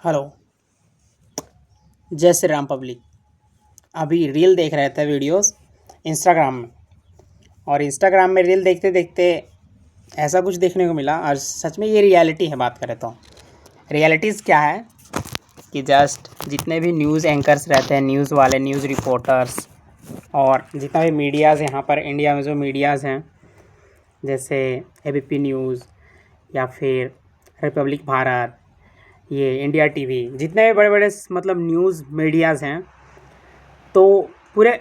Hello. जय Shri Ram public. अभी reel देख रहे थे, वीडियोस इंस्टाग्राम में। और इंस्टाग्राम में रील देखते देखते ऐसा कुछ देखने को मिला, और सच में ये रियलिटी है। बात करें तो रियलिटीज़ क्या है कि जस्ट जितने भी न्यूज़ एंकर्स रहते हैं, न्यूज़ वाले, न्यूज़ रिपोर्टर्स, और जितना भी मीडियाज़ यहाँ पर इंडिया में जो मीडियाज़ हैं, जैसे एबीपी न्यूज़ या फिर रिपब्लिक भारत, ये इंडिया टीवी, जितने भी बड़े बड़े मतलब न्यूज़ मीडियाज़ हैं, तो पूरे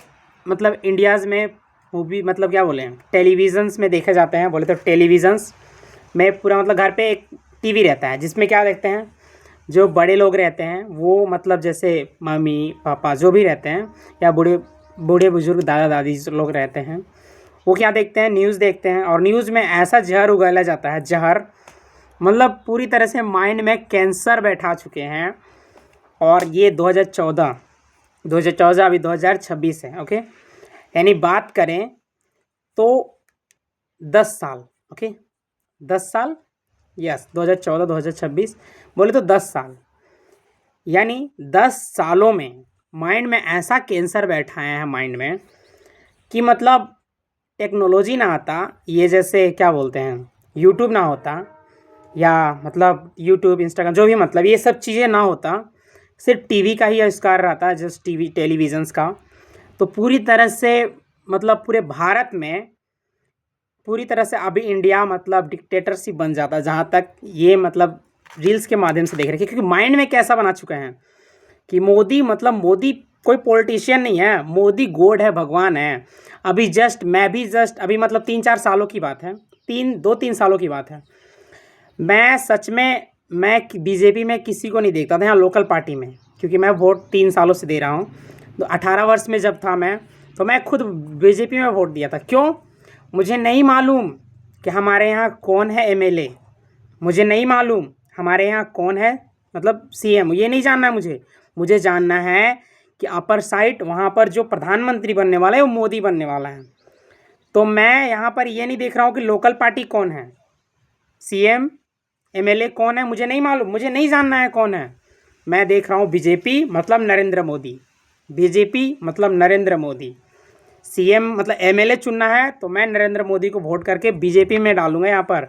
मतलब इंडियाज़ में वो भी मतलब क्या बोलें, टेलीविज़न्स में देखे जाते हैं। बोले तो टेलीविज़न्स में पूरा मतलब घर पे एक टीवी रहता है, जिसमें क्या देखते हैं, जो बड़े लोग रहते हैं वो मतलब जैसे मम्मी पापा जो भी रहते हैं, या बूढ़े बूढ़े बुजुर्ग दादा दादी जो लोग रहते हैं, वो क्या देखते हैं, न्यूज़ देखते हैं। और न्यूज़ में ऐसा जहर उगला जाता है, जहर मतलब पूरी तरह से माइंड में कैंसर बैठा चुके हैं। और ये 2014 अभी 2026 है, ओके। यानी बात करें तो 10 साल, ओके, 10 साल, यस, 2014 2026 बोले तो 10 साल। यानी 10 सालों में माइंड में ऐसा कैंसर बैठा है माइंड में कि मतलब टेक्नोलॉजी ना आता, ये जैसे क्या बोलते हैं, यूट्यूब ना होता, या मतलब यूट्यूब इंस्टाग्राम जो भी मतलब ये सब चीज़ें ना होता, सिर्फ टीवी का ही आविष्कार रहता, जस्ट टीवी टेलीविज़न्स का, तो पूरी तरह से मतलब पूरे भारत में पूरी तरह से अभी इंडिया मतलब डिक्टेटरशिप बन जाता, जहाँ तक ये मतलब रील्स के माध्यम से देख रहे हैं। क्योंकि माइंड में कैसा बना चुके हैं कि मोदी मतलब मोदी कोई पॉलिटिशियन नहीं है, मोदी गॉड है, भगवान है। अभी जस्ट मैं भी जस्ट अभी मतलब 3-4 सालों की बात है, 2-3 सालों की बात है। मैं सच में मैं बीजेपी में किसी को नहीं देखता था यहाँ लोकल पार्टी में, क्योंकि मैं वोट 3 सालों से दे रहा हूँ। तो 18 वर्ष में जब था मैं, तो मैं खुद बीजेपी में वोट दिया था। क्यों? मुझे नहीं मालूम कि हमारे यहाँ कौन है एमएलए, मुझे नहीं मालूम हमारे यहाँ कौन है मतलब सीएम, ये नहीं जानना है मुझे। मुझे जानना है कि अपर साइड वहाँ पर जो प्रधानमंत्री बनने वाला है वो मोदी बनने वाला है। तो मैं यहाँ पर ये नहीं देख रहा हूँ कि लोकल पार्टी कौन है, सीएम एमएलए कौन है, मुझे नहीं मालूम, मुझे नहीं जानना है कौन है। मैं देख रहा हूँ बीजेपी मतलब नरेंद्र मोदी, बीजेपी मतलब नरेंद्र मोदी। सीएम मतलब एमएलए चुनना है तो मैं नरेंद्र मोदी को वोट करके बीजेपी में डालूंगा यहाँ पर।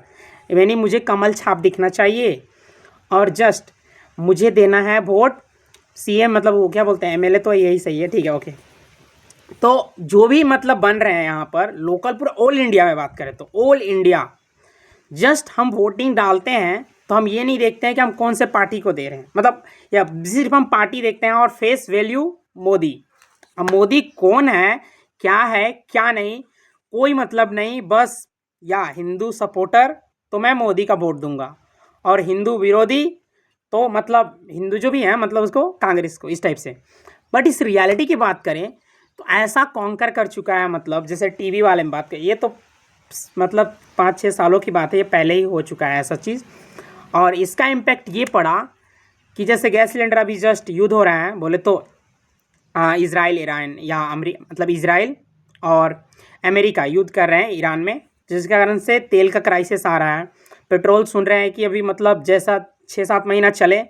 यानी मुझे कमल छाप दिखना चाहिए, और जस्ट मुझे देना है वोट सीएम मतलब वो क्या बोलते हैं, एमएलए तो यही सही है, ठीक है, ओके। तो जो भी मतलब बन रहे हैं यहाँ पर लोकल, पूरा ऑल इंडिया में बात करें तो ऑल इंडिया, जस्ट हम वोटिंग डालते हैं तो हम ये नहीं देखते हैं कि हम कौन से पार्टी को दे रहे हैं, मतलब या सिर्फ हम पार्टी देखते हैं और फेस वैल्यू मोदी। अब मोदी कौन है क्या नहीं, कोई मतलब नहीं, बस या हिंदू सपोर्टर तो मैं मोदी का वोट दूंगा, और हिंदू विरोधी तो मतलब हिंदू जो भी है मतलब उसको कांग्रेस को, इस टाइप से। बट इस रियलिटी की बात करें तो ऐसा कॉन्कर कर चुका है, मतलब जैसे टीवी वाले में बात करें, ये तो मतलब 5-6 सालों की बात है, ये पहले ही हो चुका है ऐसा चीज़। और इसका इम्पैक्ट ये पड़ा कि जैसे गैस सिलेंडर अभी जस्ट युद्ध हो रहा है, बोले तो इज़राइल ईरान या मतलब इज़राइल और अमेरिका युद्ध कर रहे हैं ईरान में, जिसके कारण से तेल का क्राइसिस आ रहा है। पेट्रोल सुन रहे हैं कि अभी मतलब जैसा 6-7 महीना चले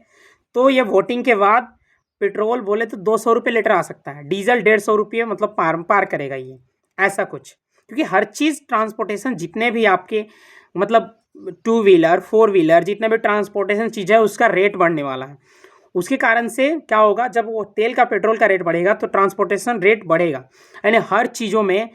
तो ये वोटिंग के बाद पेट्रोल बोले तो 200 रुपये लीटर आ सकता है, डीजल 150 रुपये मतलब पार करेगा ये, ऐसा कुछ। क्योंकि हर चीज़ ट्रांसपोर्टेशन जितने भी आपके मतलब 2 व्हीलर 4 व्हीलर जितने भी ट्रांसपोर्टेशन चीज़ है उसका रेट बढ़ने वाला है। उसके कारण से क्या होगा, जब वो तेल का पेट्रोल का रेट बढ़ेगा तो ट्रांसपोर्टेशन रेट बढ़ेगा, यानी हर चीज़ों में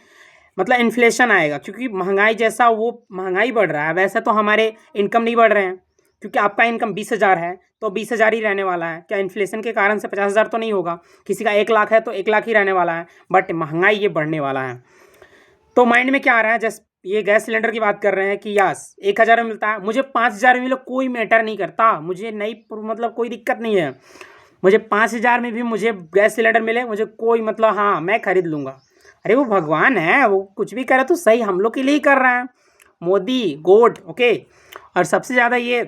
मतलब इन्फ्लेशन आएगा। क्योंकि महंगाई जैसा वो महंगाई बढ़ रहा है, वैसे तो हमारे इनकम नहीं बढ़ रहे हैं। क्योंकि आपका इनकम 20,000 है तो 20,000 ही रहने वाला है, क्या इन्फ्लेशन के कारण से 50,000 तो नहीं होगा। किसी का 1 लाख है तो 1 लाख ही रहने वाला है, बट महंगाई ये बढ़ने वाला है। तो माइंड में क्या आ रहा है, जैसे ये गैस सिलेंडर की बात कर रहे हैं कि यस 1,000 में मिलता है, मुझे 5,000 में मिले कोई मैटर नहीं करता, मुझे नहीं मतलब कोई दिक्कत नहीं है। मुझे 5,000 में भी मुझे गैस सिलेंडर मिले, मुझे कोई मतलब, हाँ मैं खरीद लूँगा। अरे वो भगवान है, वो कुछ भी करे तो सही हम लोग के लिए ही कर रहा है, मोदी गॉड, ओके। और सबसे ज़्यादा ये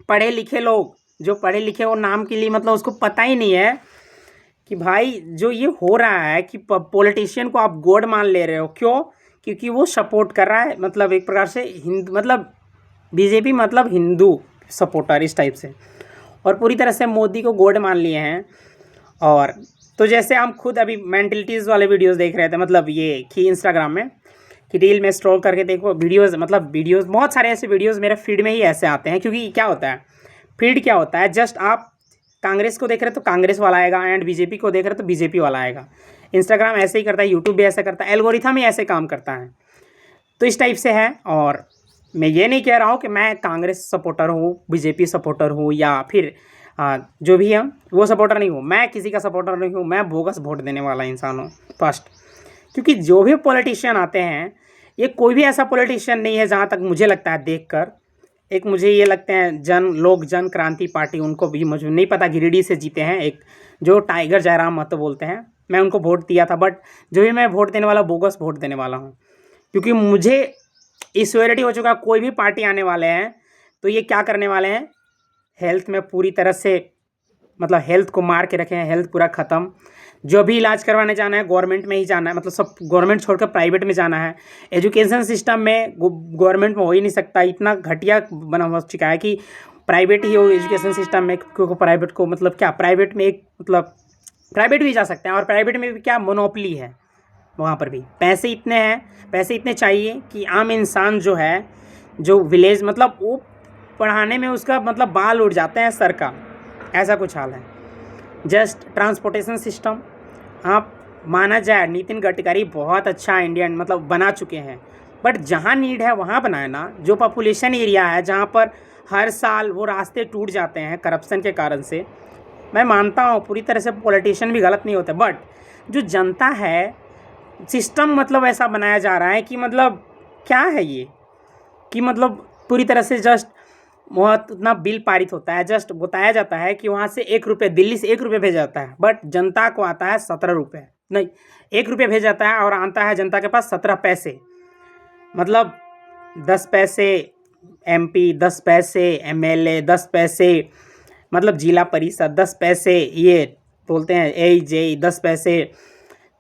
पढ़े लिखे लोग, जो पढ़े लिखे वो नाम के लिए मतलब उसको पता ही नहीं है कि भाई जो ये हो रहा है कि पॉलिटिशियन को आप गॉड मान ले रहे हो। क्यों? क्योंकि वो सपोर्ट कर रहा है मतलब एक प्रकार से हिंदू मतलब बीजेपी मतलब हिंदू सपोर्टर, इस टाइप से। और पूरी तरह से मोदी को गॉड मान लिए हैं। और तो जैसे हम खुद अभी मेंटलिटीज़ वाले वीडियोस देख रहे थे, मतलब ये कि इंस्टाग्राम में कि रील में स्क्रॉल करके देखो वीडियोस, मतलब वीडियोस बहुत सारे ऐसे वीडियोस मेरे फीड में ही ऐसे आते हैं। क्योंकि क्या होता है, फीड क्या होता है, जस्ट आप कांग्रेस को देख रहे हो तो कांग्रेस वाला आएगा, एंड बीजेपी को देख रहे हो तो बीजेपी वाला आएगा। इंस्टाग्राम ऐसे ही करता है, यूट्यूब भी ऐसा करता है, एल्गोरिथम ही ऐसे काम करता है। तो इस टाइप से है। और मैं ये नहीं कह रहा हूँ कि मैं कांग्रेस सपोर्टर हूँ, बीजेपी सपोर्टर हूँ, या फिर जो भी है वो सपोर्टर नहीं हूँ। मैं किसी का सपोर्टर नहीं हूँ, मैं बोगस वोट देने वाला इंसान हूँ फर्स्ट। क्योंकि जो भी पॉलिटिशियन आते हैं, ये कोई भी ऐसा पॉलिटिशियन नहीं है, जहाँ तक मुझे लगता है देखकर। एक मुझे ये लगते हैं लोक जन क्रांति पार्टी, उनको भी मुझे नहीं पता, गिरिडीह से जीते हैं, एक जो टाइगर जयराम महतो बोलते हैं, मैं उनको वोट दिया था। बट जो भी मैं वोट देने वाला, बोगस वोट देने वाला हूँ। क्योंकि मुझे इश्योरिटी हो चुका, कोई भी पार्टी आने वाले हैं तो ये क्या करने वाले हैं, हेल्थ में पूरी तरह से, मतलब हेल्थ को मार के रखे हैं, हेल्थ पूरा ख़त्म। जो भी इलाज करवाने जाना है गवर्नमेंट में ही जाना है, मतलब सब गवर्नमेंट छोड़कर प्राइवेट में जाना है। एजुकेशन सिस्टम में गवर्नमेंट में हो ही नहीं सकता, इतना घटिया बना हो चुका है कि प्राइवेट ही हो एजुकेशन सिस्टम में। क्योंकि प्राइवेट को मतलब क्या, प्राइवेट में एक मतलब प्राइवेट भी जा सकते हैं, और प्राइवेट में भी क्या मोनोपली है, वहाँ पर भी पैसे इतने हैं, पैसे इतने चाहिए कि आम इंसान जो है, जो विलेज, मतलब वो पढ़ाने में उसका मतलब बाल उड़ जाते हैं सर का, ऐसा कुछ हाल है। जस्ट ट्रांसपोर्टेशन सिस्टम, आप माना जाए नितिन गडकरी बहुत अच्छा इंडियन मतलब बना चुके हैं, बट जहाँ नीड है वहाँ बनाए ना। जो पॉपुलेशन एरिया है जहाँ पर हर साल वो रास्ते टूट जाते हैं करप्शन के कारण से, मैं मानता हूँ पूरी तरह से पॉलिटिशियन भी गलत नहीं होते, बट जो जनता है, सिस्टम मतलब ऐसा बनाया जा रहा है कि मतलब क्या है ये, कि मतलब पूरी तरह से जस्ट बहुत उतना बिल पारित होता है, जस्ट बताया जाता है कि वहाँ से 1 रुपये, दिल्ली से 1 रुपये भेजा जाता है, बट जनता को आता है 17 रुपये, नहीं 1 रुपये भेजा जाता है और आता है जनता के पास 17 पैसे। मतलब 10 पैसे MP, 10 पैसे MLA, 10 पैसे मतलब जिला परिषद, 10 पैसे ये बोलते हैं AJ, 10 पैसे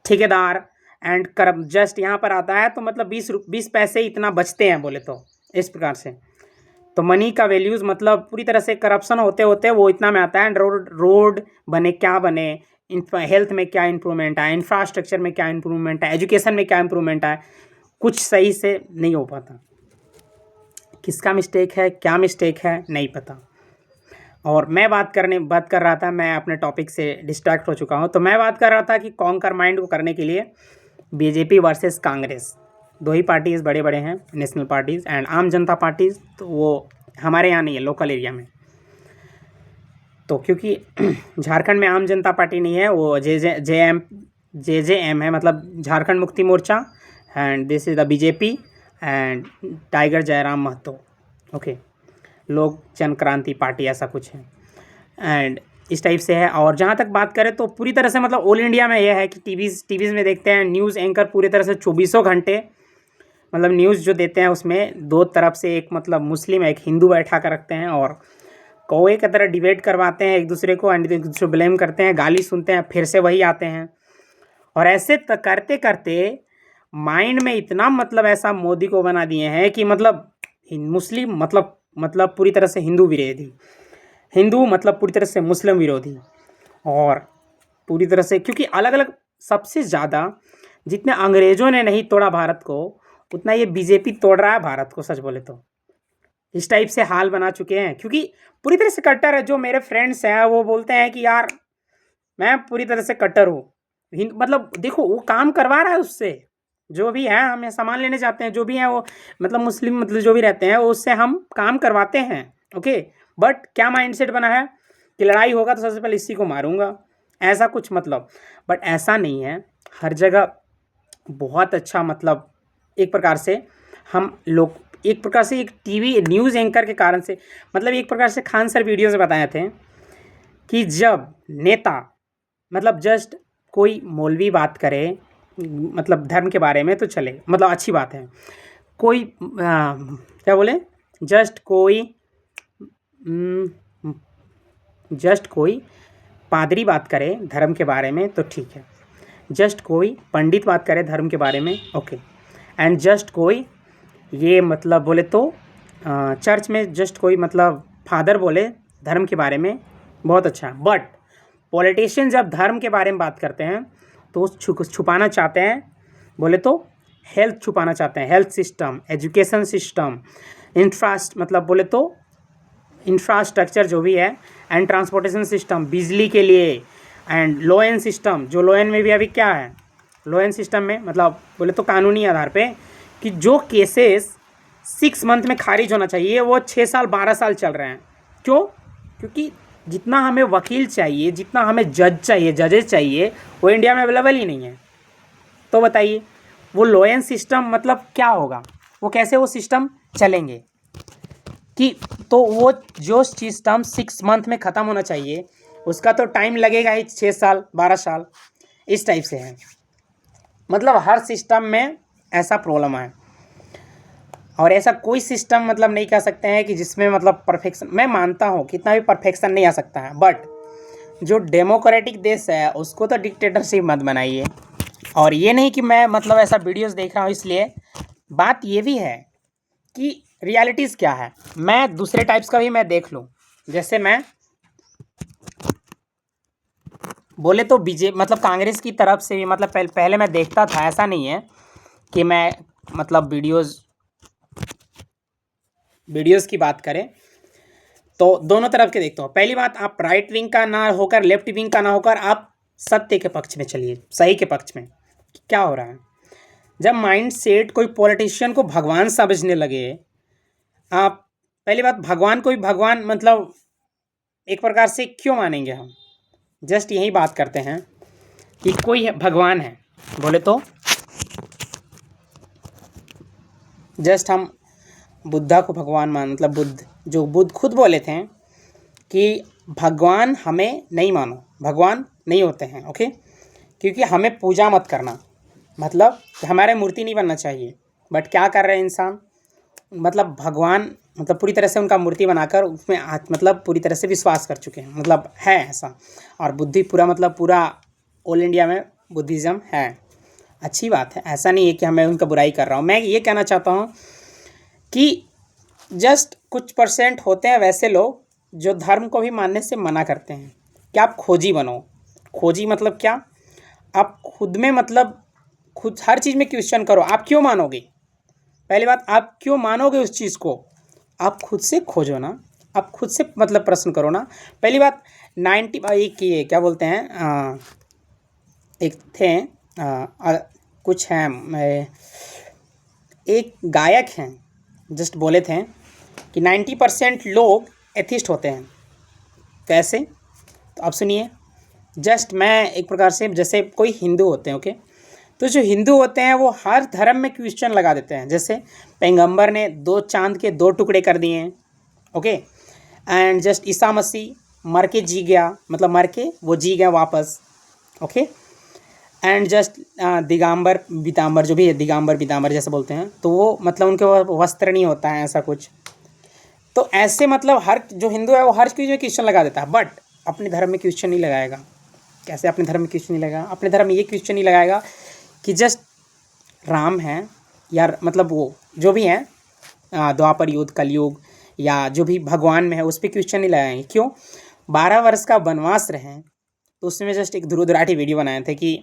ठेकेदार एंड करम, जस्ट यहाँ पर आता है तो मतलब 20 पैसे इतना बचते हैं बोले तो, इस प्रकार से। तो मनी का वैल्यूज़ मतलब पूरी तरह से करप्शन होते होते वो इतना में आता है। एंड रोड बने क्या बने, हेल्थ में क्या इंप्रूवमेंट आए, इंफ्रास्ट्रक्चर में क्या इंप्रूवमेंट आए, एजुकेशन में क्या इंप्रूवमेंट आए, कुछ सही से नहीं हो पाता। किसका मिस्टेक है, क्या मिस्टेक है, नहीं पता। और मैं बात कर रहा था, मैं अपने टॉपिक से डिस्ट्रैक्ट हो चुका हूँ। तो मैं बात कर रहा था कि कॉन्कर माइंड को करने के लिए बीजेपी वर्सेस कांग्रेस, दो ही पार्टीज़ बड़े बड़े हैं, नेशनल पार्टीज़, एंड आम जनता पार्टीज़, तो वो हमारे यहाँ नहीं है, लोकल एरिया में। तो क्योंकि झारखंड में आम जनता पार्टी नहीं है, वो JJM है, मतलब Jharkhand Mukti Morcha, and this is the BJP and tiger Jairam Mahato, okay, Lok Jan क्रांति पार्टी, ऐसा कुछ है। एंड इस टाइप से है। और जहाँ तक बात करें तो पूरी तरह से मतलब ऑल इंडिया में यह है कि टीवीज़ में देखते हैं, न्यूज़ एंकर पूरी तरह से 24 घंटे मतलब न्यूज़ जो देते हैं उसमें दो तरफ से, एक मतलब मुस्लिम एक हिंदू बैठा कर रखते हैं, और कौवे की तरह डिबेट करवाते हैं एक दूसरे को, एंड एक दूसरे ब्लेम करते हैं, गाली सुनते हैं, फिर से वही आते हैं। और ऐसे करते करते माइंड में इतना मतलब ऐसा मोदी को बना दिए हैं कि मतलब मुस्लिम मतलब पूरी तरह से हिंदू विरोधी, हिंदू मतलब पूरी तरह से मुस्लिम विरोधी, और पूरी तरह से क्योंकि अलग अलग सबसे ज़्यादा जितने अंग्रेज़ों ने नहीं तोड़ा भारत को, उतना ये बीजेपी तोड़ रहा है भारत को, सच बोले तो। इस टाइप से हाल बना चुके हैं, क्योंकि पूरी तरह से कट्टर है। जो मेरे फ्रेंड्स हैं वो बोलते हैं कि यार मैं पूरी तरह से कट्टर हूँ, मतलब देखो वो काम करवा रहा है उससे, जो भी है, हम सामान लेने जाते हैं, जो भी है वो मतलब मुस्लिम मतलब जो भी रहते हैं उससे हम काम करवाते हैं, ओके। बट क्या माइंडसेट बना है कि लड़ाई होगा तो सबसे पहले इसी को मारूंगा, ऐसा कुछ मतलब। बट ऐसा नहीं है, हर जगह बहुत अच्छा मतलब एक प्रकार से हम लोग, एक प्रकार से एक टीवी न्यूज़ एंकर के कारण से, मतलब एक प्रकार से खान सर वीडियो में बताए थे कि जब नेता मतलब जस्ट कोई मौलवी बात करे मतलब धर्म के बारे में तो चले, मतलब अच्छी बात है, कोई क्या बोले, जस्ट कोई पादरी बात करे धर्म के बारे में तो ठीक है, जस्ट कोई पंडित बात करे धर्म के बारे में, ओके, एंड जस्ट कोई ये मतलब बोले तो चर्च में जस्ट कोई मतलब फादर बोले धर्म के बारे में बहुत अच्छा। बट पॉलिटिशियन जब धर्म के बारे में बात करते हैं तो छुपाना चाहते हैं, बोले तो हेल्थ छुपाना चाहते हैं, हेल्थ सिस्टम, एजुकेशन सिस्टम, मतलब बोले तो इंफ्रास्ट्रक्चर जो भी है, एंड ट्रांसपोर्टेशन सिस्टम, बिजली के लिए, एंड लॉ एंड सिस्टम, जो लॉ एंड में भी अभी क्या है, लॉ एंड सिस्टम में मतलब बोले तो कानूनी आधार पे कि जो केसेस 6 मंथ में खारिज होना चाहिए वो 6 साल 12 साल चल रहे हैं। क्यों? क्योंकि जितना हमें वकील चाहिए, जितना हमें जज चाहिए, जजेस चाहिए, वो इंडिया में अवेलेबल ही नहीं है। तो बताइए वो लॉ एंड सिस्टम मतलब क्या होगा, वो कैसे वो सिस्टम चलेंगे कि, तो वो जो सिस्टम 6 मंथ में ख़त्म होना चाहिए उसका तो टाइम लगेगा ही 6 साल 12 साल, इस टाइप से है। मतलब हर सिस्टम में ऐसा प्रॉब्लम है, और ऐसा कोई सिस्टम मतलब नहीं कह सकते हैं कि जिसमें मतलब परफेक्शन, मैं मानता हूँ कितना भी परफेक्शन नहीं आ सकता है, बट जो डेमोक्रेटिक देश है उसको तो डिक्टेटरशिप मत बनाइए। और ये नहीं कि मैं मतलब ऐसा वीडियोस देख रहा हूँ इसलिए, बात ये भी है कि रियलिटीज़ क्या है, मैं दूसरे टाइप्स का भी मैं देख लूँ। जैसे मैं बोले तो मतलब कांग्रेस की तरफ से भी मतलब पहले मैं देखता था, ऐसा नहीं है कि मैं मतलब वीडियोस की बात करें तो दोनों तरफ के देखता हूँ। पहली बात, आप राइट विंग का ना होकर, लेफ्ट विंग का ना होकर, आप सत्य के पक्ष में चलिए, सही के पक्ष में। क्या हो रहा है, जब माइंड सेट कोई पॉलिटिशियन को भगवान समझने लगे, आप पहली बात, भगवान को भी भगवान मतलब एक प्रकार से क्यों मानेंगे हम? जस्ट यही बात करते हैं कि कोई भगवान है, बोले तो जस्ट हम बुद्धा को भगवान मान, मतलब बुद्ध खुद बोले थे कि भगवान हमें नहीं मानो, भगवान नहीं होते हैं, ओके, क्योंकि हमें पूजा मत करना, मतलब हमारे मूर्ति नहीं बनना चाहिए। बट क्या कर रहे हैं इंसान, मतलब भगवान मतलब पूरी तरह से उनका मूर्ति बनाकर उसमें मतलब पूरी तरह से विश्वास कर चुके हैं, मतलब है ऐसा। और बुद्धि पूरा मतलब पूरा ऑल इंडिया में बुद्धिज़्म है, अच्छी बात है, ऐसा नहीं है कि मैं उनका बुराई कर रहा हूँ। मैं ये कहना चाहता हूँ कि जस्ट कुछ परसेंट होते हैं वैसे लोग जो धर्म को भी मानने से मना करते हैं कि आप खोजी बनो। खोजी मतलब क्या, आप खुद में मतलब खुद हर चीज़ में क्वेश्चन करो, आप क्यों मानोगे, पहली बात आप क्यों मानोगे उस चीज़ को, आप खुद से खोजो ना, आप खुद से मतलब प्रश्न करो ना। पहली बात 90 एक ये क्या बोलते हैं, एक थे कुछ हैं, एक गायक हैं, जस्ट बोले थे कि 90% लोग एथिस्ट होते हैं। कैसे? तो आप सुनिए, जस्ट मैं एक प्रकार से, जैसे कोई हिंदू होते हैं, ओके, तो जो हिंदू होते हैं वो हर धर्म में क्वेश्चन लगा देते हैं। जैसे पैगंबर ने 2 चांद के 2 टुकड़े कर दिए हैं, okay, and just Isa Masih मर के जी गया, मतलब मर के वो जी गया वापस, ओके, एंड जस्ट दिगंबर पीताम्बर, जो भी है दिगंबर पीताम्बर जैसे बोलते हैं, तो वो मतलब उनके वस्त्र नहीं होता है, ऐसा कुछ। तो ऐसे मतलब हर जो हिंदू है वो हर चीज़ में क्वेश्चन लगा देता है, बट अपने धर्म में क्वेश्चन नहीं लगाएगा। कैसे अपने धर्म में क्वेश्चन नहीं लगाएगा? अपने धर्म में ये क्वेश्चन नहीं लगाएगा कि जस्ट राम है या मतलब वो जो भी हैं, द्वापर युग, कलयुग, या जो भी भगवान में है उस पर क्वेश्चन नहीं लगाएंगे। क्यों? 12 वर्ष का वनवास रहे, तो उसमें जस्ट एक ध्रुव दुराठी वीडियो बनाए थे कि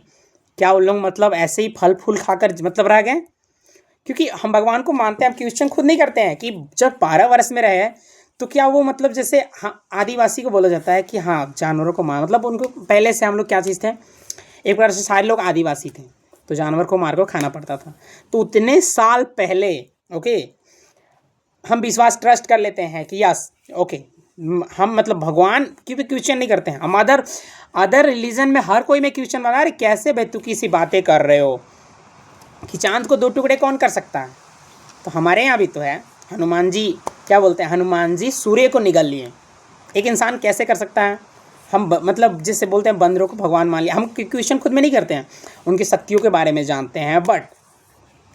क्या उन लोग मतलब ऐसे ही फल फूल खाकर मतलब रह गए, क्योंकि हम भगवान को मानते हैं, हम क्वेश्चन खुद नहीं करते हैं कि जब 12 वर्ष में रहे तो क्या वो मतलब जैसे हाँ आदिवासी को बोला जाता है कि हाँ जानवरों को मार, मतलब उनको पहले से हम लोग क्या चीज़ थे, एक बार से सारे लोग आदिवासी थे तो जानवर को मार को खाना पड़ता था। तो उतने साल पहले, ओके, हम विश्वास ट्रस्ट कर लेते हैं कि यस ओके, हम मतलब भगवान की भी क्वेश्चन नहीं करते हैं। हम अदर रिलीजन में हर कोई में क्वेश्चन बना रहे, कैसे बेतुकी सी बातें कर रहे हो कि चांद को 2 टुकड़े कौन कर सकता है? तो हमारे यहाँ भी तो है, हनुमान जी क्या बोलते हैं, हनुमान जी सूर्य को निगल लिए, एक इंसान कैसे कर सकता है? हम मतलब जिससे बोलते हैं बंदरों को भगवान मान लिया, हम क्वेश्चन खुद में नहीं करते हैं, उनकी शक्तियों के बारे में जानते हैं बट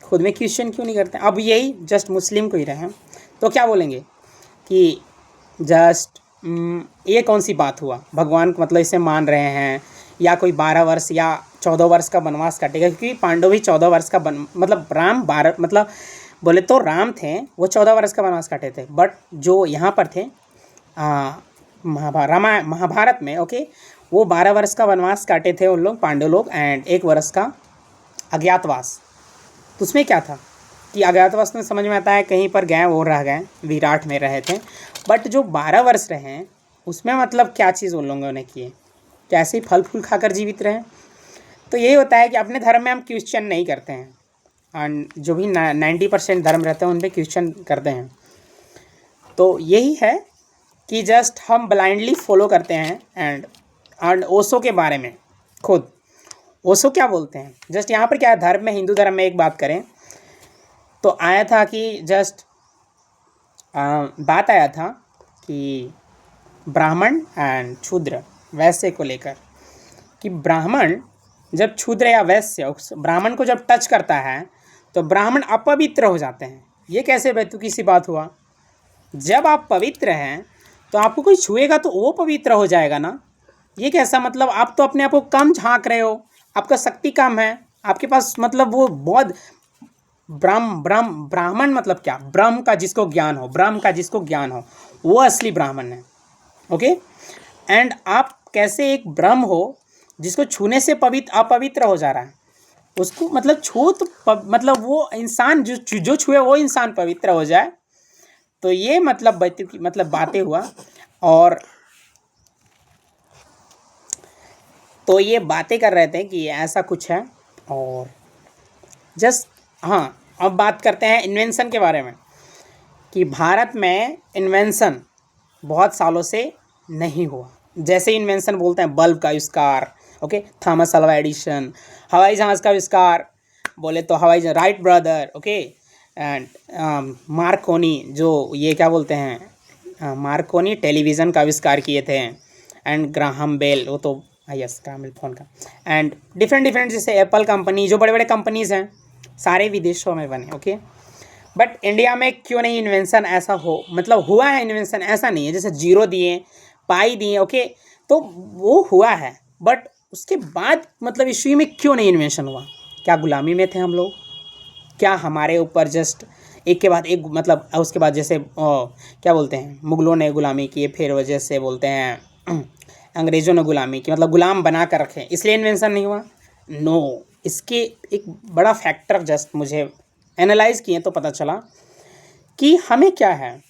खुद में क्वेश्चन क्यों नहीं करते हैं? अब यही जस्ट मुस्लिम को ही रहे तो क्या बोलेंगे कि जस्ट ये कौन सी बात हुआ, भगवान को मतलब इसे मान रहे हैं, या कोई 12 वर्ष या 14 वर्ष का वनवास काटेगा, क्योंकि पांडव भी 14 वर्ष का मतलब राम 12 मतलब बोले तो राम थे वो 14 वर्ष का वनवास काटे थे, बट जो यहाँ पर थे महाभारत में, ओके, वो 12 वर्ष का वनवास काटे थे उन लोग पांडव लोग, एंड 1 वर्ष का अज्ञातवास। तो उसमें क्या था कि अज्ञातवास में समझ में आता है कहीं पर गए वो रह गए, विराट में रहे थे, बट जो 12 वर्ष रहे हैं उसमें मतलब क्या चीज़ उन लोगों ने किए, कैसे फल फूल खाकर जीवित रहे। तो यही होता है कि अपने धर्म में हम क्वेश्चन नहीं करते हैं, एंड जो भी 90% धर्म रहते हैं उन पर क्वेश्चन करते हैं। तो यही है कि जस्ट हम ब्लाइंडली फॉलो करते हैं। एंड ओशो के बारे में खुद ओशो क्या बोलते हैं, जस्ट यहाँ पर क्या है, धर्म में, हिंदू धर्म में एक बात करें तो आया था कि जस्ट बात आया था कि ब्राह्मण एंड शूद्र वैश्य को लेकर, कि ब्राह्मण जब शूद्र या वैश्य ब्राह्मण को जब टच करता है तो ब्राह्मण अपवित्र हो जाते हैं। ये कैसे बेतुकी सी बात हुआ? जब आप पवित्र हैं तो आपको कोई छुएगा तो वो पवित्र हो जाएगा ना। ये कैसा मतलब, आप तो अपने आप को कम झांक रहे हो, आपका शक्ति कम है, आपके पास मतलब वो बहुत ब्राह्मण मतलब क्या, ब्रह्म का जिसको ज्ञान हो, ब्रह्म का जिसको ज्ञान हो वो असली ब्राह्मण है। ओके, एंड आप कैसे एक ब्रह्म हो जिसको छूने से अपवित्र हो जा रहा है, उसको मतलब छू तो मतलब वो इंसान जो छुए वो इंसान पवित्र हो जाए। तो ये मतलब बातें हुआ, और तो ये बातें कर रहे थे कि ऐसा कुछ है। और जस्ट हाँ, अब बात करते हैं इन्वेंशन के बारे में, कि भारत में इन्वेंशन बहुत सालों से नहीं हुआ। जैसे इन्वेंशन बोलते हैं बल्ब का आविष्कार, ओके, थॉमस अल्वा एडिशन, हवाई जहाज़ का आविष्कार बोले तो हवाई जहाज right brother, okay, and Markovnikov, जो ये क्या बोलते हैं, मार्कोनी टेलीविज़न का आविष्कार किए थे, एंड ग्राहम बेल, वो तो यस ग्राहम बेल फ़ोन का, एंड डिफरेंट जैसे एप्पल कंपनी, जो बड़े बड़े कंपनीज़ हैं सारे विदेशों में बने। ओके, बट इंडिया में क्यों नहीं इन्वेंशन ऐसा हो, मतलब हुआ है इन्वेंशन, ऐसा नहीं है जैसे जीरो दिए, पाई दिए, ओके, तो वो हुआ है, बट उसके बाद मतलब ईस्वी में क्यों नहीं इन्वेंशन हुआ? क्या गुलामी में थे हम लोग? क्या हमारे ऊपर जस्ट एक के बाद एक मतलब उसके बाद जैसे क्या बोलते हैं, मुगलों ने गुलामी की, फिर वजह से बोलते हैं अंग्रेज़ों ने गुलामी की, मतलब गुलाम बना कर रखे, इसलिए इन्वेंशन नहीं हुआ? नो, इसके एक बड़ा फैक्टर जस्ट मुझे एनालाइज किए तो पता चला कि हमें क्या है,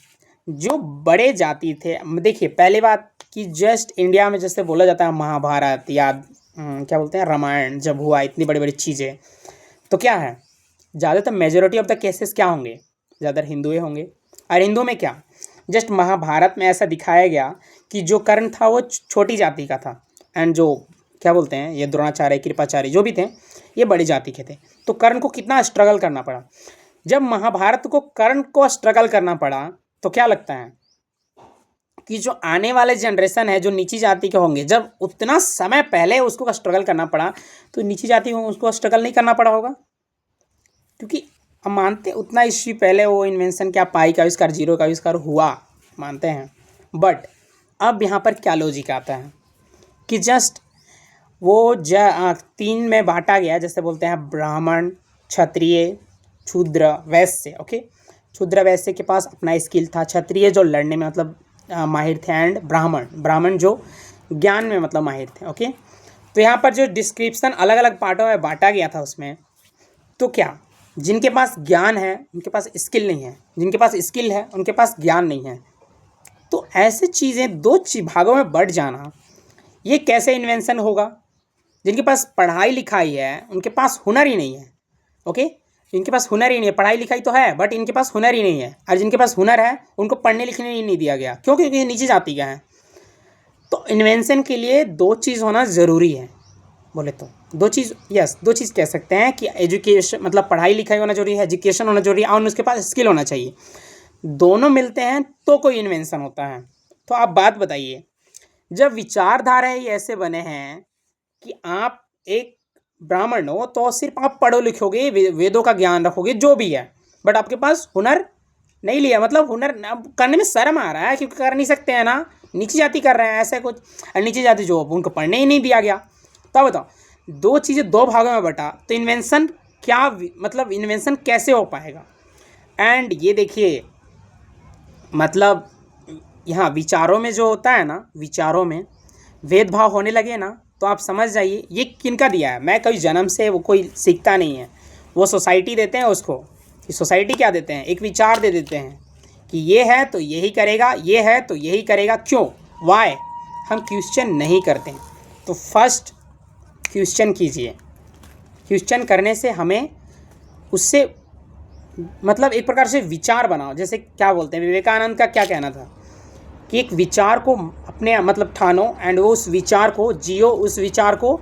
जो बड़े जाति थे, देखिए पहली बात कि जस्ट इंडिया में जैसे बोला जाता है महाभारत या क्या बोलते हैं रामायण जब हुआ, इतनी बड़ी बड़ी चीज़ें, तो क्या है, ज़्यादातर मेजोरिटी ऑफ द केसेस क्या होंगे, ज़्यादातर हिंदुए होंगे। और हिंदू में क्या, जस्ट महाभारत में ऐसा दिखाया गया कि जो कर्ण था वो छोटी जाति का था, एंड जो क्या बोलते हैं ये द्रोणाचार्य कृपाचार्य जो भी थे ये बड़ी जाति के थे। तो कर्ण को कितना स्ट्रगल करना पड़ा। जब महाभारत को कर्ण को स्ट्रगल करना पड़ा तो क्या लगता है कि जो आने वाले जनरेशन है जो नीची जाति के होंगे, जब उतना समय पहले उसको स्ट्रगल करना पड़ा तो नीची जाति को उसको स्ट्रगल नहीं करना पड़ा होगा, क्योंकि हम मानते हैं उतना ईस्वी पहले वो इन्वेंशन क्या, पाई का आविष्कार, जीरो का आविष्कार हुआ, मानते हैं। बट अब यहाँ पर क्या लॉजिक आता है कि जस्ट वो 3 में बांटा गया, जैसे बोलते हैं ब्राह्मण, क्षत्रिय, शूद्र, वैश्य। ओके, शूद्र वैश्य के पास अपना स्किल था, क्षत्रिय जो लड़ने में मतलब माहिर थे, एंड ब्राह्मण जो ज्ञान में मतलब माहिर थे। ओके, तो यहाँ पर जो डिस्क्रिप्शन अलग अलग पार्टों में बांटा गया था उसमें, तो क्या जिनके पास ज्ञान है उनके पास स्किल नहीं है, जिनके पास स्किल है उनके पास ज्ञान नहीं है। तो ऐसे चीज़ें 2 भागों में बढ़ जाना, ये कैसे इन्वेंशन होगा? जिनके पास पढ़ाई लिखाई है उनके पास हुनर ही नहीं है। ओके, इनके पास हुनर ही नहीं है, पढ़ाई लिखाई तो है बट इनके पास हुनर ही नहीं है, और जिनके पास हुनर है उनको पढ़ने लिखने ही नहीं दिया गया, क्यों? क्योंकि नीचे जाति का है। तो इन्वेंशन के लिए 2 चीज़ होना ज़रूरी है, बोले तो 2 चीज़, यस 2 चीज़ कह सकते हैं कि एजुकेशन मतलब पढ़ाई लिखाई होना जरूरी है, एजुकेशन होना जरूरी है, और उसके पास स्किल होना चाहिए। दोनों मिलते हैं तो कोई इन्वेंशन होता है। तो आप बात बताइए, जब विचारधारा ही ऐसे बने हैं कि आप एक ब्राह्मण हो तो सिर्फ आप पढ़ो लिखोगे, वेदों का ज्ञान रखोगे जो भी है, बट आपके पास हुनर नहीं लिया, मतलब हुनर करने में शर्म आ रहा है क्योंकि कर नहीं सकते हैं ना, नीची जाति कर रहे हैं ऐसे कुछ, और नीची जाति जो उनको पढ़ने ही नहीं दिया गया। तब बताओ 2 चीज़ें 2 भागों में बटा, तो इन्वेंशन क्या मतलब इन्वेंशन कैसे हो पाएगा? एंड ये देखिए मतलब यहाँ विचारों में जो होता है ना, विचारों में भेदभाव होने लगे ना, तो आप समझ जाइए ये किनका दिया है। मैं कोई जन्म से वो कोई सीखता नहीं है, वो सोसाइटी देते हैं उसको। कि सोसाइटी क्या देते हैं, एक विचार दे देते हैं कि ये है तो यही करेगा, ये है तो यही करेगा, क्यों, वाई, हम क्वेश्चन नहीं करते। तो फर्स्ट क्वेश्चन कीजिए। क्वेश्चन करने से हमें उससे मतलब एक प्रकार से विचार बनाओ। जैसे क्या बोलते हैं, विवेकानंद का क्या कहना था कि एक विचार को अपने मतलब ठानो एंड वो उस विचार को जियो, उस विचार को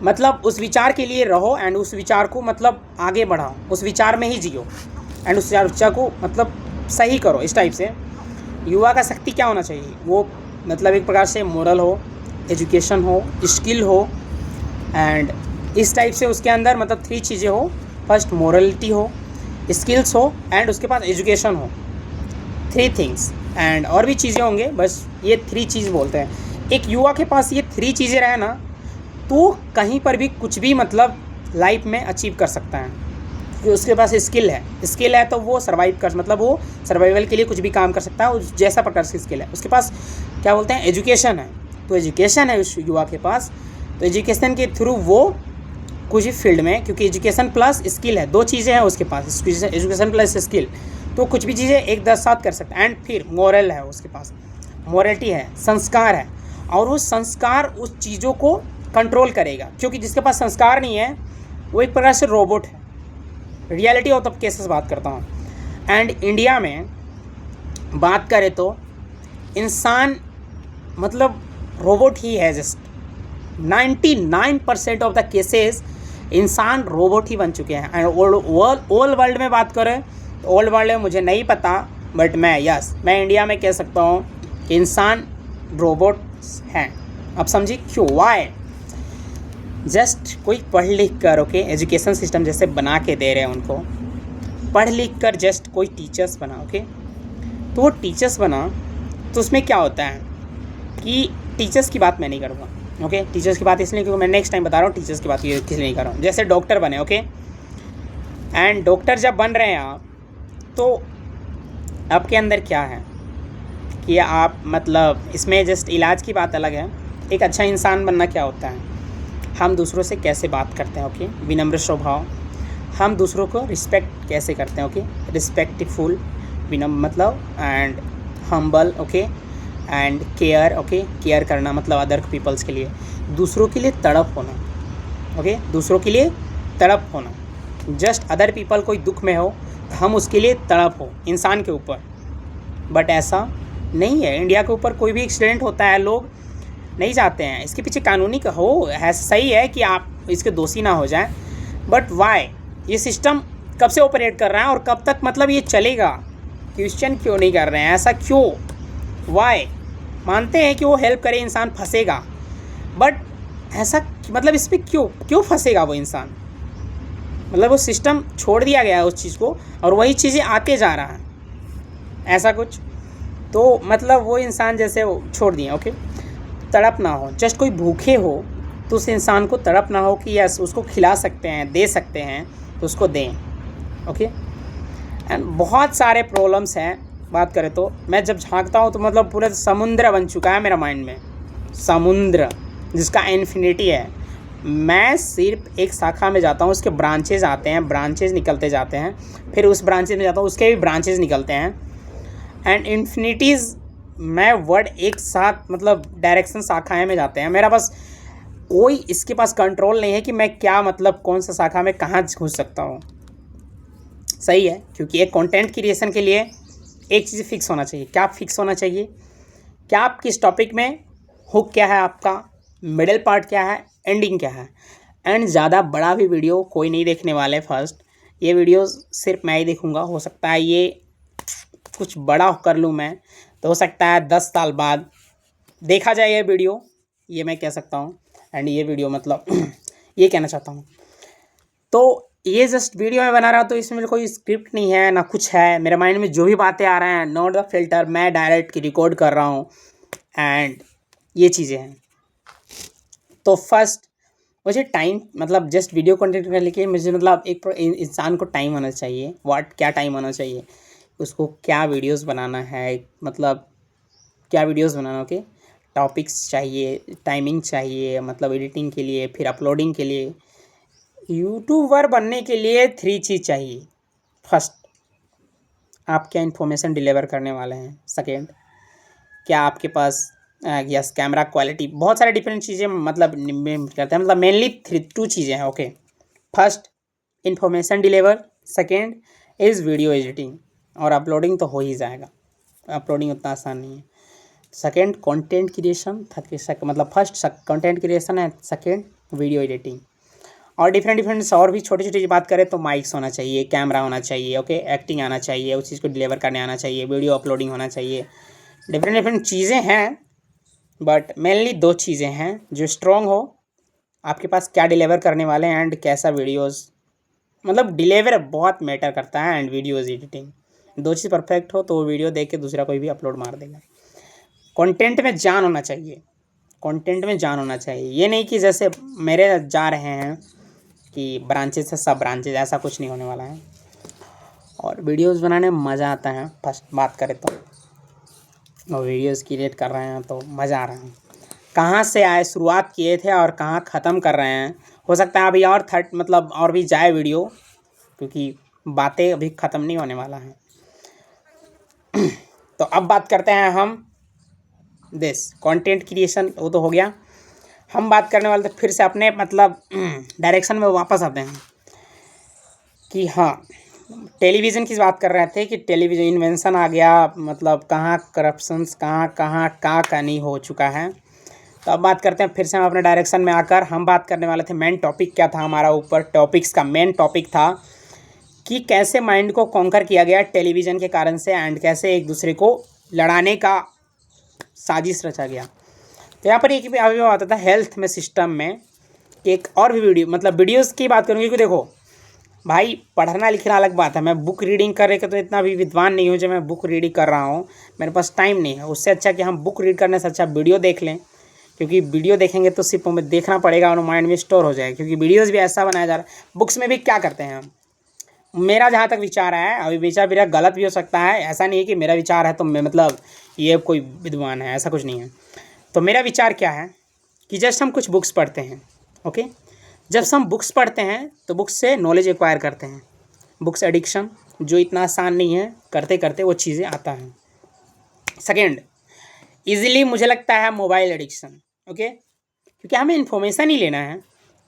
मतलब उस विचार के लिए रहो एंड उस विचार को मतलब आगे बढ़ाओ, उस विचार में ही जियो एंड उस विचार को मतलब सही करो। इस टाइप से युवा का शक्ति क्या होना चाहिए, वो मतलब एक प्रकार से मोरल हो, एजुकेशन हो, स्किल हो एंड इस टाइप से उसके अंदर मतलब 3 चीज़ें हो। फर्स्ट मोरलिटी हो, स्किल्स हो एंड उसके पास एजुकेशन हो। 3 थिंग्स एंड और भी चीज़ें होंगे, बस ये 3 चीज़ बोलते हैं। एक युवा के पास ये 3 चीज़ें रहे ना, तो कहीं पर भी कुछ भी मतलब लाइफ में अचीव कर सकता है। कि उसके पास स्किल है तो वो सर्वाइव कर मतलब वो सर्वाइवल के लिए कुछ भी काम कर सकता है, उस जैसा प्रकार से स्किल है। उसके पास क्या बोलते हैं, एजुकेशन है, तो एजुकेशन है उस युवा के पास, तो एजुकेशन के थ्रू वो कुछ भी फील्ड में, क्योंकि एजुकेशन प्लस स्किल है, 2 चीज़ें हैं उसके पास, एजुकेशन प्लस स्किल, तो कुछ भी चीज़ें एक दस साथ कर सकता है। एंड फिर मोरल है, उसके पास मोरलिटी है, संस्कार है, और वो संस्कार उस चीज़ों को कंट्रोल करेगा। क्योंकि जिसके पास संस्कार नहीं है वो एक प्रकार से रोबोट है। रियलिटी ऑफ द केसेस बात करता हूँ। एंड इंडिया में बात करें तो इंसान मतलब रोबोट ही है। जस्ट 99% ऑफ द केसेस इंसान रोबोट ही बन चुके हैं। एंड ओल्ड वर्ल्ड में बात करें तो ओल्ड वर्ल्ड में मुझे नहीं पता, बट मैं इंडिया में कह सकता हूँ कि इंसान रोबोट हैं। अब समझिए क्यों, वाई। जस्ट कोई पढ़ लिख कर ओके एजुकेशन सिस्टम जैसे बना के दे रहे हैं उनको, पढ़ लिख कर जस्ट कोई टीचर्स बना ओके, तो वो टीचर्स बना तो उसमें क्या होता है कि टीचर्स की बात मैं नहीं करूँगा ओके। टीचर्स की बात इसलिए क्योंकि मैं नेक्स्ट टाइम बता रहा हूँ टीचर्स की बात इसलिए नहीं कर रहा हूँ। जैसे डॉक्टर बने ओके, एंड डॉक्टर जब बन रहे हैं आप, तो आपके अंदर क्या है कि आप मतलब इसमें जस्ट इलाज की बात अलग है। एक अच्छा इंसान बनना क्या होता है, हम दूसरों से कैसे बात करते हैं ओके, विनम्र स्वभाव, हम दूसरों को रिस्पेक्ट कैसे करते हैं ओके, रिस्पेक्टफुल, विनम्र मतलब and humble okay, and care okay, care करना मतलब अदर पीपल्स के लिए, दूसरों के लिए तड़प होना ओके, दूसरों के लिए तड़प होना। जस्ट अदर पीपल कोई दुख में हो तो हम उसके लिए तड़प हो इंसान के ऊपर, बट ऐसा नहीं है। इंडिया के ऊपर कोई भी एक्सीडेंट होता है लोग नहीं जाते हैं, इसके पीछे कानूनी का हो है, सही है कि आप इसके दोषी ना हो जाएं, बट वाई ये सिस्टम कब से ऑपरेट कर रहा है और कब तक मतलब ये चलेगा, क्वेश्चन क्यों नहीं कर रहे हैं, ऐसा क्यों, वाई। मानते हैं कि वो हेल्प करे, इंसान फंसेगा, बट ऐसा मतलब इस पर क्यों फंसेगा वो इंसान, मतलब वो सिस्टम छोड़ दिया गया है उस चीज़ को और वही चीज़ें आते जा रहा है ऐसा कुछ। तो मतलब वो इंसान जैसे वो छोड़ दिए ओके, तड़प ना हो। जस्ट कोई भूखे हो तो उस इंसान को तड़प ना हो कि यस उसको खिला सकते हैं, दे सकते हैं तो उसको दें ओके। एंड बहुत सारे प्रॉब्लम्स हैं, बात करें तो मैं जब झांकता हूँ तो मतलब पूरा समुद्र बन चुका है मेरा माइंड में, समुद्र जिसका इन्फिनिटी है। मैं सिर्फ एक शाखा में जाता हूँ, उसके ब्रांचेज आते हैं, ब्रांचेज निकलते जाते हैं, फिर उस ब्रांचेज में जाता हूँ, उसके भी ब्रांचेज निकलते हैं एंड इन्फिनिटीज़ मैं वर्ड एक साथ मतलब डायरेक्शन शाखाएं में जाते हैं। मेरा बस कोई इसके पास कंट्रोल नहीं है कि मैं क्या मतलब कौन सा शाखा में कहाँ घुस सकता हूँ। सही है, क्योंकि एक कंटेंट क्रिएशन के लिए एक चीज़ फिक्स होना चाहिए। क्या फिक्स होना चाहिए, क्या आप किस टॉपिक में, हुक क्या है आपका, मिडिल पार्ट क्या है, एंडिंग क्या है। एंड ज़्यादा बड़ा भी वीडियो कोई नहीं देखने वाले। फर्स्ट ये वीडियो सिर्फ मैं ही देखूँगा, हो सकता है ये कुछ बड़ा कर लूँ मैं, तो हो सकता है 10 साल बाद देखा जाए ये वीडियो, ये मैं कह सकता हूँ। एंड ये वीडियो मतलब ये कहना चाहता हूँ। तो ये जस्ट वीडियो मैं बना रहा हूँ तो इसमें मेरे कोई स्क्रिप्ट नहीं है ना कुछ है, मेरे माइंड में जो भी बातें आ रहे हैं नॉट द फिल्टर, मैं डायरेक्ट रिकॉर्ड कर रहा हूँ एंड ये चीज़ें हैं। तो फर्स्ट मुझे टाइम मतलब जस्ट वीडियो कंटेंट करने के लिए मुझे मतलब एक इंसान को टाइम होना चाहिए। क्या टाइम होना चाहिए, उसको क्या वीडियोस बनाना है, मतलब क्या वीडियोस बनाना, ओके। टॉपिक्स चाहिए, टाइमिंग चाहिए, मतलब एडिटिंग के लिए, फिर अपलोडिंग के लिए। यूट्यूबर बनने के लिए 3 चीज़ चाहिए। फर्स्ट, आप क्या इन्फॉर्मेशन डिलीवर करने वाले हैं। सेकेंड, क्या आपके पास यस कैमरा क्वालिटी, बहुत सारे डिफरेंट चीज़ें मतलब करते हैं, मतलब मेनली 2 चीज़ें हैं, okay. First, information deliver. Second is video editing, और अपलोडिंग तो हो ही जाएगा, अपलोडिंग उतना आसान नहीं है। सेकेंड कंटेंट क्रिएशन, मतलब फर्स्ट कंटेंट क्रिएशन है, सेकेंड वीडियो एडिटिंग। और डिफरेंट और भी छोटी छोटी बात करें तो माइक्स होना चाहिए, कैमरा होना चाहिए, ओके, एक्टिंग आना चाहिए, उस चीज़ को डिलीवर करने आना चाहिए, वीडियो अपलोडिंग होना चाहिए। डिफरेंट चीज़ें हैं, बट मेनली 2 चीज़ें हैं जो स्ट्रॉन्ग हो, आपके पास क्या डिलीवर करने वाले हैं एंड कैसा वीडियोस, मतलब डिलीवर बहुत मैटर करता है, and videos editing. 2 cheese perfect हो तो वो वीडियो देख के दूसरा कोई भी अपलोड मार देगा। कंटेंट में जान होना चाहिए, कंटेंट में जान होना चाहिए। ये नहीं कि जैसे मेरे जा रहे हैं कि ब्रांचेस से सब ब्रांचेस, ऐसा कुछ नहीं होने वाला है। और वीडियोस बनाने में मज़ा आता है। फर्स्ट बात करें तो, और वीडियोस क्रिएट कर रहे हैं तो मज़ा आ रहा है। कहाँ से आए, शुरुआत किए थे और कहाँ ख़त्म कर रहे हैं। हो सकता है अभी और मतलब और भी जाए वीडियो, क्योंकि बातें अभी ख़त्म नहीं होने वाला है। तो अब बात करते हैं हम दिस कंटेंट क्रिएशन, वो तो हो गया। हम बात करने वाले थे फिर से अपने मतलब डायरेक्शन में वापस आते हैं कि हाँ, टेलीविज़न की बात कर रहे थे कि टेलीविज़न इन्वेंशन आ गया, मतलब कहाँ करप्शंस कहाँ का नहीं हो चुका है। तो अब बात करते हैं फिर से हम अपने डायरेक्शन में आकर, हम बात करने वाले थे मेन टॉपिक क्या था हमारा, ऊपर टॉपिक्स का मेन टॉपिक था कि कैसे माइंड को कॉन्कर किया गया टेलीविज़न के कारण से, एंड कैसे एक दूसरे को लड़ाने का साजिश रचा गया। तो यहाँ पर एक भी अभी आता था हेल्थ में सिस्टम में, एक और भी वीडियो, मतलब वीडियोज़ की बात करूँगी कि देखो भाई, पढ़ना लिखना अलग बात है। मैं बुक रीडिंग कर रहे के तो इतना भी विद्वान नहीं हूँ जो मैं बुक रीडिंग कर रहा हूँ, मेरे पास टाइम नहीं है। उससे अच्छा कि हम बुक रीड करने से अच्छा वीडियो देख लें, क्योंकि वीडियो देखेंगे तो सिर्फ हमें देखना पड़ेगा और माइंड में स्टोर हो जाएगा, क्योंकि वीडियोज़ भी ऐसा बनाया जा रहा है। बुक्स में भी क्या करते हैं हम, मेरा जहाँ तक विचार है, अभी विचार मेरा गलत भी हो सकता है, ऐसा नहीं है कि मेरा विचार है तो मैं मतलब ये कोई विद्वान है, ऐसा कुछ नहीं है। तो मेरा विचार क्या है कि जस्ट हम कुछ बुक्स पढ़ते हैं, ओके। जब हम बुक्स पढ़ते हैं तो बुक्स से नॉलेज एक्वायर करते हैं। बुक्स एडिक्शन जो इतना आसान नहीं है, करते करते वो चीज़ें आता है। सेकेंड, इजीली मुझे लगता है मोबाइल एडिक्शन, ओके, क्योंकि हमें इन्फॉर्मेशन ही लेना है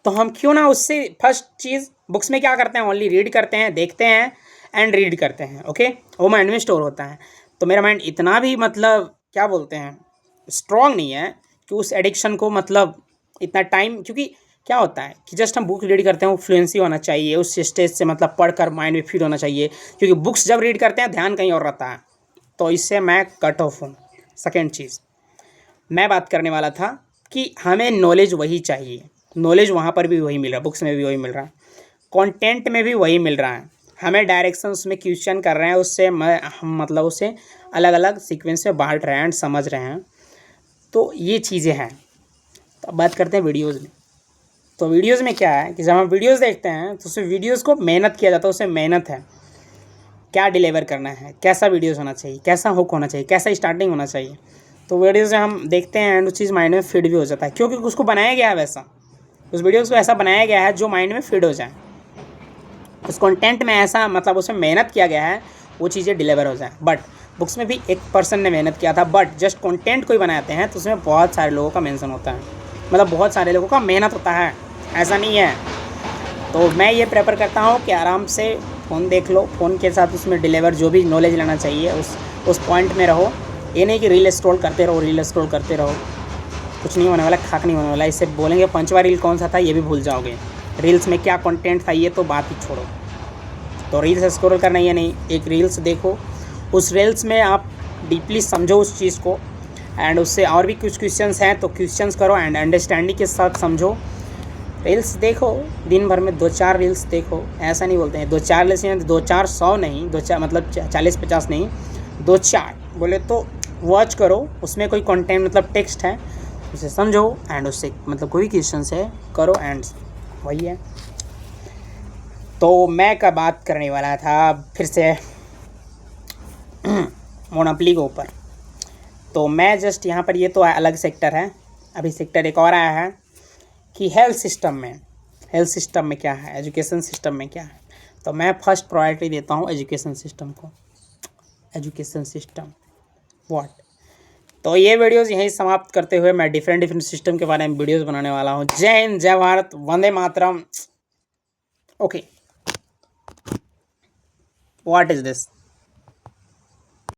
तो हम क्यों ना उससे, फर्स्ट चीज़ बुक्स में क्या करते हैं, ओनली रीड करते हैं, देखते हैं एंड रीड करते हैं, ओके। वो माइंड में स्टोर होता है। तो मेरा माइंड इतना भी मतलब क्या बोलते हैं स्ट्रॉन्ग नहीं है कि उस एडिक्शन को मतलब इतना टाइम, क्योंकि क्या होता है कि जस्ट हम बुक रीड करते हैं, वो फ्लुएंसी होना चाहिए उस स्टेज से, मतलब पढ़कर माइंड में फीड होना चाहिए, क्योंकि बुक्स जब रीड करते हैं ध्यान कहीं और रहता है, तो इससे मैं कट ऑफ हूँ। सेकेंड चीज़ मैं बात करने वाला था कि हमें नॉलेज वही चाहिए, नॉलेज वहाँ पर भी वही मिल रहा है, बुक्स में भी वही मिल रहा है, कंटेंट में भी वही मिल रहा है। हमें डायरेक्शन उसमें क्वेश्चन कर रहे हैं, उससे हम मतलब उसे अलग अलग सीक्वेंस में बांट रहे हैं एंड समझ रहे हैं। तो ये चीज़ें हैं। तो अब बात करते हैं वीडियोज़ में। तो वीडियोज़ में क्या है कि जब हम वीडियोज़ देखते हैं तो उसमें वीडियोज़ को मेहनत किया जाता है, उसमें मेहनत है, क्या डिलीवर करना है, कैसा वीडियोज़ होना चाहिए, कैसा हुक होना चाहिए, कैसा स्टार्टिंग होना चाहिए। तो वीडियोज़ हम देखते हैं एंड उस चीज़ माइंड में फिट भी हो जाता है, क्योंकि उसको बनाया गया है वैसा, उस वीडियोज़ को ऐसा बनाया गया है जो माइंड में फिट हो जाए, उस कंटेंट में ऐसा मतलब उसमें मेहनत किया गया है वो चीज़ें डिलीवर हो जाए। बट बुक्स में भी एक पर्सन ने मेहनत किया था, बट जस्ट कंटेंट कोई बनाते हैं तो उसमें बहुत सारे लोगों का मेंशन होता है, मतलब बहुत सारे लोगों का मेहनत होता है, ऐसा नहीं है। तो मैं ये प्रेफर करता हूँ कि आराम से फ़ोन देख लो, फ़ोन के साथ उसमें डिलीवर जो भी नॉलेज लेना चाहिए उस पॉइंट में रहो। ये नहीं कि रील स्क्रॉल करते रहो, रील स्क्रॉल करते रहो, कुछ नहीं होने वाला, खाक नहीं होने वाला। इससे बोलेंगे पांचवा रील कौन सा था ये भी भूल जाओगे, रील्स में क्या कंटेंट था ये तो बात ही छोड़ो। तो रील्स स्क्रॉल करना ये नहीं, एक रील्स देखो, उस रील्स में आप डीपली समझो उस चीज़ को, एंड उससे और भी कुछ क्वेश्चंस हैं तो क्वेश्चंस करो एंड अंडरस्टैंडिंग के साथ समझो। रील्स देखो, दिन भर में 2-4 रील्स देखो, ऐसा नहीं बोलते हैं 2-4 रील्स हैं, 2-4 100 नहीं, 2-4 मतलब 40-50 नहीं, 2-4 बोले तो वॉच करो, उसमें कोई कंटेंट मतलब टेक्स्ट है उसे समझो एंड उससे मतलब कोई क्वेश्चन है करो, एंड वही है। तो मैं का बात करने वाला था फिर से मोनोपोली के ऊपर। तो मैं जस्ट यहाँ पर, ये तो अलग सेक्टर है, अभी सेक्टर एक और आया है कि हेल्थ सिस्टम में क्या है, एजुकेशन सिस्टम में क्या है। तो मैं फर्स्ट प्रायोरिटी देता हूँ एजुकेशन सिस्टम को। Education system what. तो ये वीडियोस यहीं समाप्त करते हुए मैं डिफरेंट सिस्टम के बारे में वीडियोस बनाने वाला हूँ। जय हिंद, जय भारत, वंदे मातरम। Okay, what is this.